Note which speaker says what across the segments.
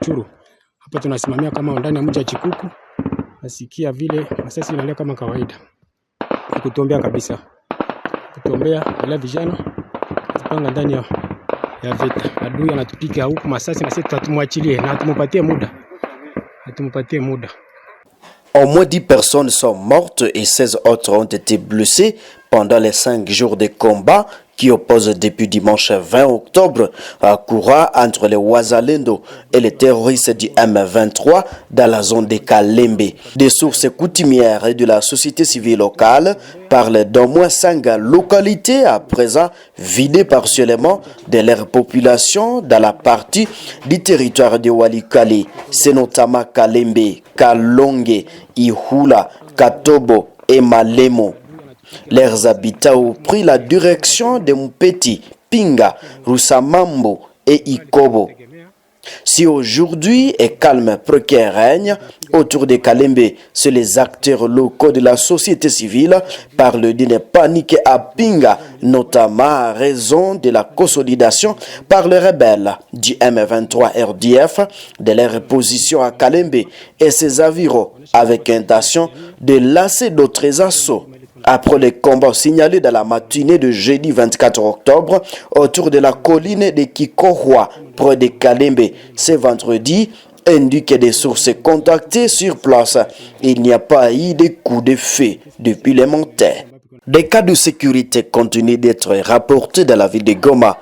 Speaker 1: Ruchuru. Hapa tunasimamia kama ndani ya mji wa Chikuku. Nasikia vile masasi inalia kama kawaida. Kutuombea kabisa. Kutuombea wale vijana kupanga ndani ya vita. Adui anatupiga huku masasi na sisi tutamwachilie na tumupatie muda.
Speaker 2: Au moins 10 personnes sont mortes et 16 autres ont été blessées pendant les 5 jours de combat qui opposent depuis dimanche 20 octobre à Koura entre les Wazalendo et les terroristes du M23 dans la zone de Kalembe. Des sources coutumières et de la société civile locale parlent d'au moins 5 localités à présent vidées partiellement de leur population dans la partie du territoire de Walikale. C'est notamment Kalembe, Kalonge, Ihula, Katobo et Malemo. Leurs habitants ont pris la direction de Mpeti, Pinga, Rusamambo et Ikobo. Si aujourd'hui est calme précaire règne autour de Kalembe, c'est les acteurs locaux de la société civile parlent d'une panique à Pinga, notamment à raison de la consolidation par les rebelles du M23 RDF de leur position à Kalembe et ses avirons avec intention de lasser d'autres assauts. Après les combats signalés dans la matinée de jeudi 24 octobre autour de la colline de Kikohwa, près de Kalembe, ce vendredi, indique des sources contactées sur place. Il n'y a pas eu de coup de feu depuis les montées. Des cas de sécurité continuent d'être rapportés dans la ville de Goma,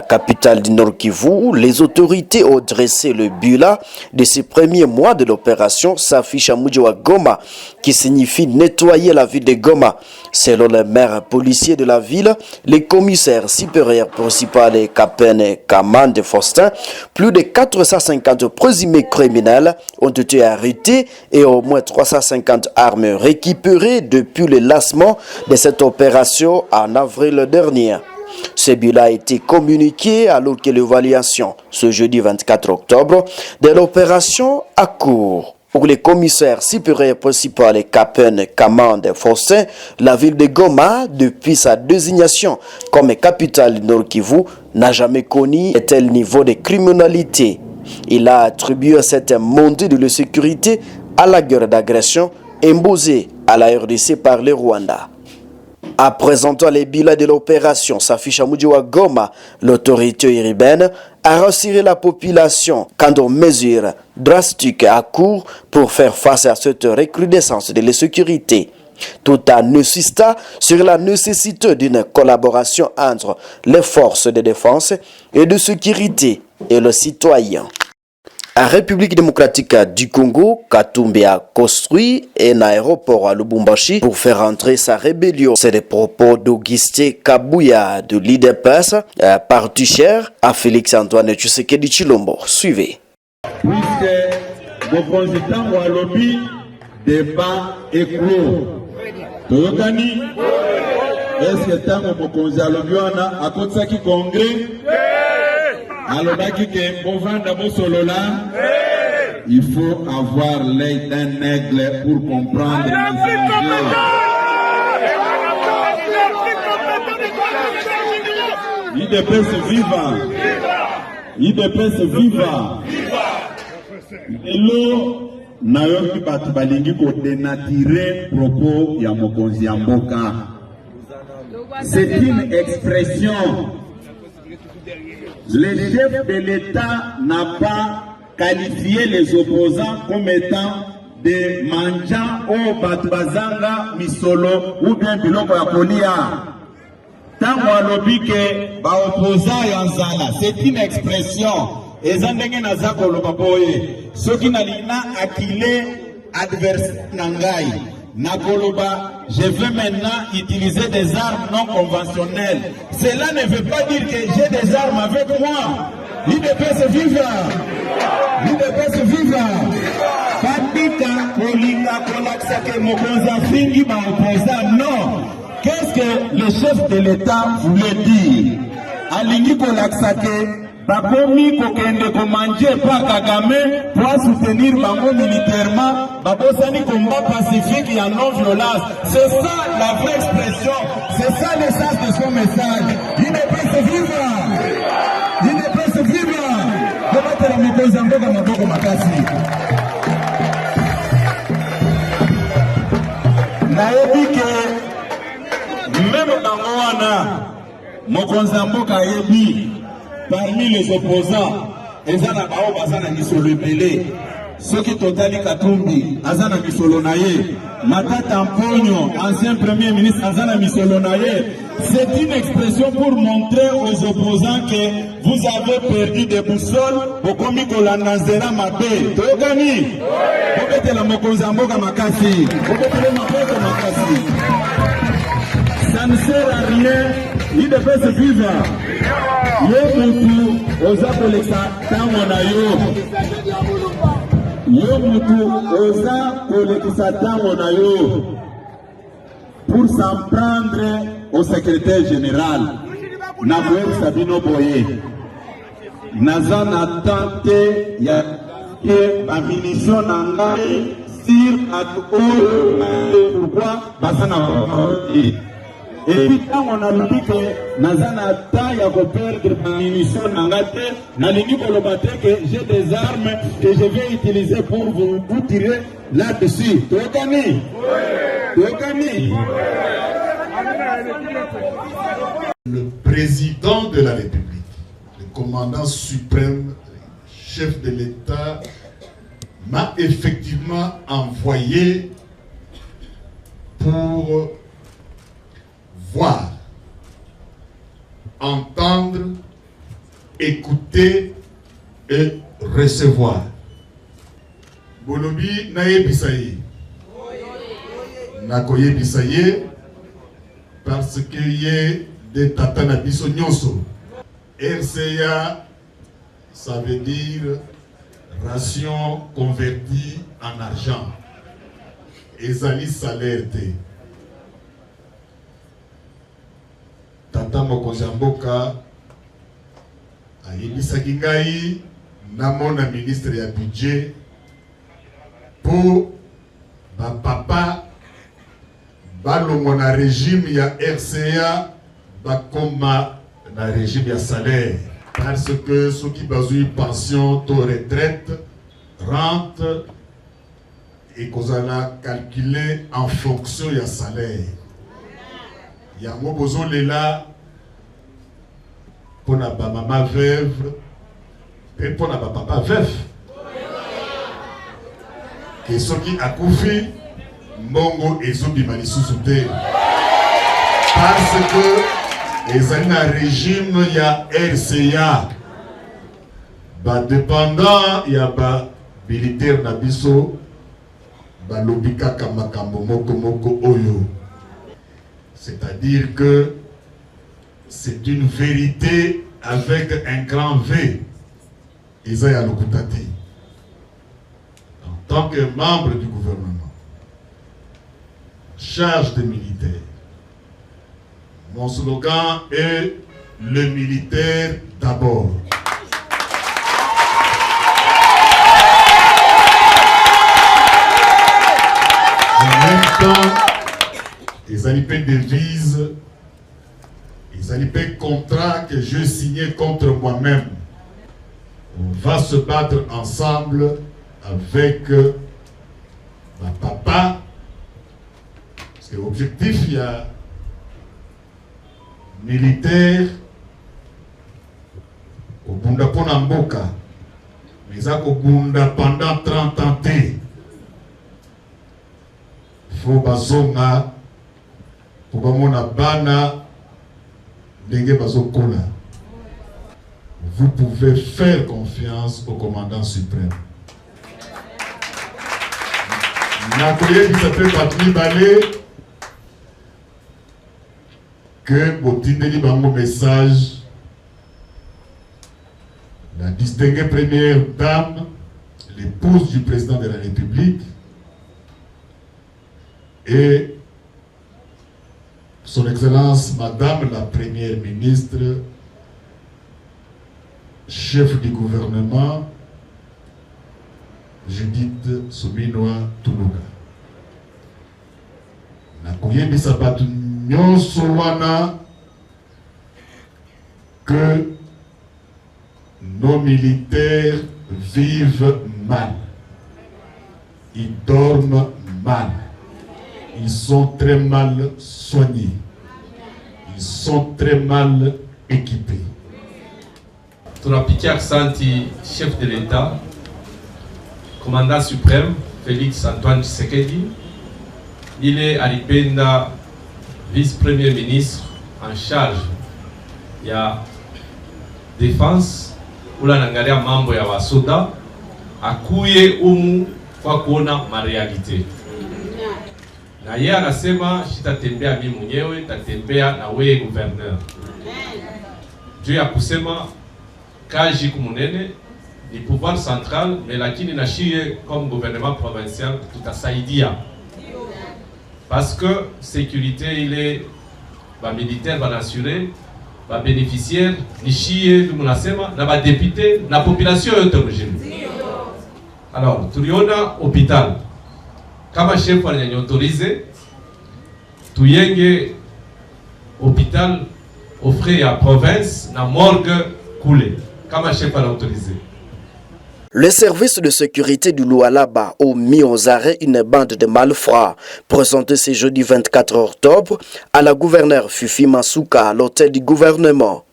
Speaker 2: capitale du Nord Kivu. Les autorités ont dressé le bilan de ces premiers mois de l'opération Safisha Mujiwa Goma, qui signifie nettoyer la ville de Goma. Selon le maire policier de la ville, les commissaires supérieurs principaux et Kapene Kaman de Faustin, plus de 450 présumés criminels ont été arrêtés et au moins 350 armes récupérées depuis le lancement de cette opération en avril dernier. Ce bilan a été communiqué alors que l'évaluation, ce jeudi 24 octobre, de l'opération à cours. Pour les commissaires supérieurs principaux et Kapen Kamande Faustin, la ville de Goma, depuis sa désignation comme capitale du Nord Kivu, n'a jamais connu un tel niveau de criminalité. Il a attribué cette montée de la sécurité à la guerre d'agression imposée à la RDC par le Rwanda. En présentant les bilans de l'opération Safisha Mujiwa Goma, l'autorité urbaine a rassuré la population quant aux mesures drastiques à court pour faire face à cette recrudescence de l'insécurité, tout en insistant sur la nécessité d'une collaboration entre les forces de défense et de sécurité et les citoyens. En République démocratique du Congo, Katumbi a construit un aéroport à Lubumbashi pour faire entrer sa rébellion. C'est les propos d'Auguste Kabuya de l'IDPS, parti cher à Félix-Antoine Tshisekedi Tshilombo. Suivez.
Speaker 3: Puisque vos présidents ont lobby, débat et clos. Toyokani, est-ce que tant que vos présidents lobby à côté de ce congrès? Alors, il faut avoir l'œil d'un aigle pour comprendre les enjeux. IDPS viva! IDPS viva! Hello, nayoki batu balingi ko dénaturer propos ya mokonzi ya mboka. C'est une expression. Le chef de l'État n'a pas qualifié les opposants comme étant des manjans ou batbazanga misolo ou bien biloko ya kolia. Tango alobi ke ba opposant yanzala, c'est une expression. Ezandenge naza koloba boye. Soki nalina akile adversaire nangai. Nakoloba, je veux maintenant utiliser des armes non conventionnelles. Cela ne veut pas dire que j'ai des armes avec moi. IDPS viva! IDPS viva! Pandika, Kolinga, Kolaksake, Mokonza, Fingi, Maoposa, non! Qu'est-ce que le chef de l'État voulait dire? Alingi Kolaksake, Bakomi kokende komanje pa Kagame pour soutenir Bango militairement, Babosani combat pacifique et en non-violence. C'est ça la vraie expression, c'est ça l'essence de son message. Il ne peut se vivre, il ne peut se vivre. mokonzi mboka maboko makasi. Nayebi ke même bango wana mokonzi mboka yebi parmi les opposants ezana bao bazana misolo ebele. Soki totali Katumbi azana misolo na ye, Matata Mponyo, ancien premier ministre azana misolo na ye. C'est une expression pour montrer aux opposants que vous avez perdu des boussoles pour komi kolanda nzela mabe. Toyokani? Bobetela mokonzi mboka makasi. Bobetela maboko makasi. Ça ne sert à rien, il devait se vivre. Yo mutu oza kolekisa tango na yo. Yo mutu oza kolekisa tango na yo pour s'en prendre au secrétaire général. Naboer Sabino Boye. Naza na tante ya ke ba munition na ngai sur at pourquoi basana et puis quand on a dit que Nazana ta ya ko perdre ma munition nangate na lingi kolobate que j'ai des armes que je vais utiliser pour vous tirer là-dessus. Tokani? Tokani?
Speaker 4: Le président de la République, le commandant suprême, chef de l'État, m'a effectivement envoyé pour voir, entendre, écouter et recevoir. Bolobi naye bisaye. Nakoye bisaye parce qu'il y a des tatana biso nyonso. RCA, ça veut dire ration convertie en argent. Ezali salaire te. Tata mokonzi mboka ayebisaki ngai namona ministre ya budget pour papa balongo na régime ya RCA bakoma na régime ya salaire parce que ceux qui bazui pension taux retraite rente et kozala calculé en fonction ya salaire. Yango bozolela pona ba mama veuve et pona ba papa veuf. Que soki akufi mbongo ezobima lisusu te. Parce que ezali na régime ya RCA ba dépendant ya ba militaire na biso ba lobika kama makambo moko oyo. C'est-à-dire que c'est une vérité avec un grand V. Isaiah Lokutati. En tant que membre du gouvernement, charge des militaires, mon slogan est le militaire d'abord. En même temps, les alipés devises, les alipés contrats que je signais contre moi-même. On va se battre ensemble avec ma papa. Parce que l'objectif, il y a militaire au Bunda Ponamboka. Mais ça, au Bunda pendant 30 ans, il faut bazonga. Pour bana vous pouvez faire confiance au commandant suprême. Nakoye qui s'appelle Patrick Balé que Botindeli Bango message la distinguée première dame, l'épouse du président de la République et Son Excellence, Madame la Première ministre, chef du gouvernement, Judith Souminoa Toulouga. Nakoyebisa batu nyonso wana que nos militaires vivent mal. Ils dorment mal. Ils sont très mal soignés. Ils sont très mal équipés.
Speaker 5: Tunapikia aksanti chef de l'État, commandant suprême Félix Antoine Tshisekedi. Il est alipenda vice-premier ministre en charge ya défense ula nangalia mambo ya wasoda akuye kwa kuona marealite. Na yeye anasema sitatembea mimi mwenyewe, tatembea na wewe gouverneur. Juu ya kusema kaji kumunene ni pouvoir central, mais lakini na shie comme gouvernement provincial tutasaidia. Parce que sécurité il est ba militaire va assurer, ba bénéficiaire ni shie munasema na ba député na population yote mjini. Alors tuliona hôpital kama chef aliniautorize tuyenge hôpital offre à province na morgue coulé kama chef alautorisé.
Speaker 2: Le service de sécurité du Lualaba a mis aux arrêts une bande de malfrats présentée ce jeudi 24 octobre à la gouverneure Fifi Masuka à l'hôtel du gouvernement.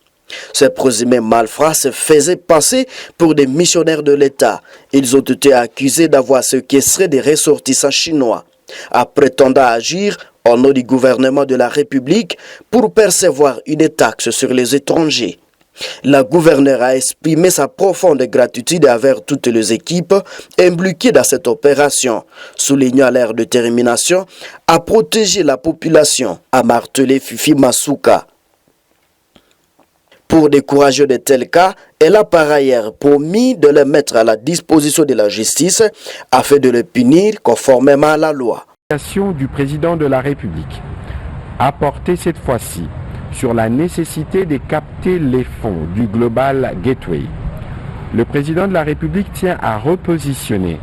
Speaker 2: Ces présumés malfrats se faisaient passer pour des missionnaires de l'État. Ils ont été accusés d'avoir séquestré des ressortissants chinois, en prétendant agir au nom du gouvernement de la République pour percevoir une taxe sur les étrangers. La gouverneure a exprimé sa profonde gratitude envers toutes les équipes impliquées dans cette opération, soulignant leur détermination à protéger la population, a martelé Fifi Masuka. Pour décourager de tels cas, elle a par ailleurs promis de les mettre à la disposition de la justice afin de les punir conformément à la loi.
Speaker 6: Du président de la République a porté cette fois-ci sur la nécessité de capter les fonds du Global Gateway. Le président de la République tient à repositionner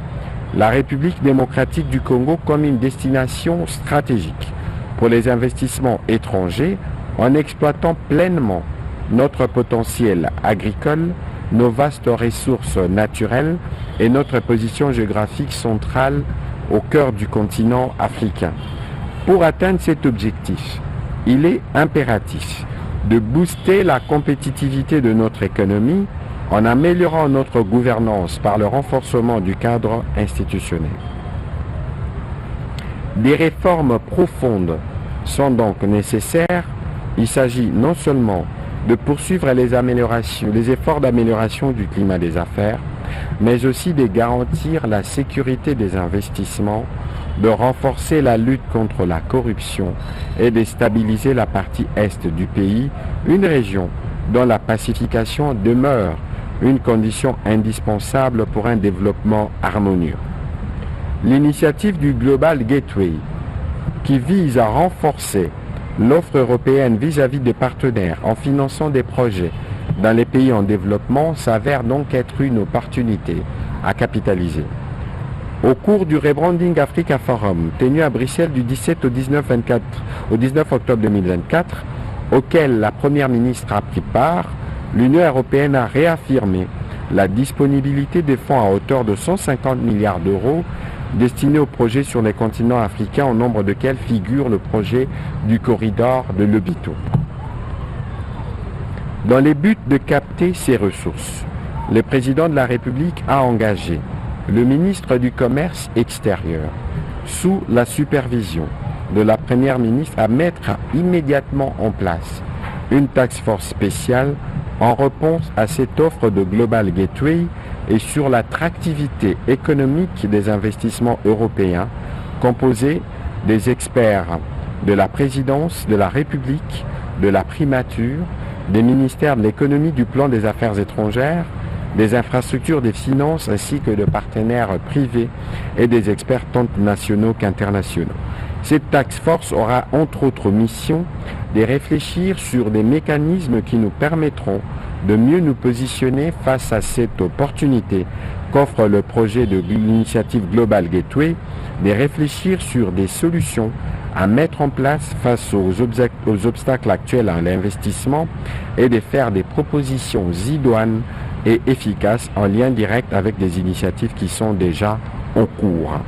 Speaker 6: la République démocratique du Congo comme une destination stratégique pour les investissements étrangers en exploitant pleinement notre potentiel agricole, nos vastes ressources naturelles et notre position géographique centrale au cœur du continent africain. Pour atteindre cet objectif, il est impératif de booster la compétitivité de notre économie en améliorant notre gouvernance par le renforcement du cadre institutionnel. Des réformes profondes sont donc nécessaires. Il s'agit non seulement de poursuivre les efforts d'amélioration du climat des affaires, mais aussi de garantir la sécurité des investissements, de renforcer la lutte contre la corruption et de stabiliser la partie est du pays, une région dont la pacification demeure une condition indispensable pour un développement harmonieux. L'initiative du Global Gateway, qui vise à renforcer l'offre européenne vis-à-vis des partenaires en finançant des projets dans les pays en développement, s'avère donc être une opportunité à capitaliser. Au cours du Rebranding Africa Forum, tenu à Bruxelles du 17 au 19 octobre 2024, auquel la Première ministre a pris part, l'Union européenne a réaffirmé la disponibilité des fonds à hauteur de 150 milliards d'euros destinés aux projets sur les continents africains, au nombre desquels figure le projet du corridor de Lobito. Dans les buts de capter ces ressources, le président de la République a engagé le ministre du Commerce extérieur, sous la supervision de la Première ministre, à mettre immédiatement en place une task force spéciale en réponse à cette offre de Global Gateway et sur l'attractivité économique des investissements européens, composée des experts de la présidence de la République, de la primature, des ministères de l'économie, du plan des affaires étrangères, des infrastructures, des finances, ainsi que de partenaires privés et des experts tant nationaux qu'internationaux. Cette task force aura entre autres mission de réfléchir sur des mécanismes qui nous permettront de mieux nous positionner face à cette opportunité qu'offre le projet de l'initiative Global Gateway, de réfléchir sur des solutions à mettre en place face aux obstacles actuels à l'investissement et de faire des propositions idoines et efficace en lien direct avec des initiatives qui sont déjà en cours.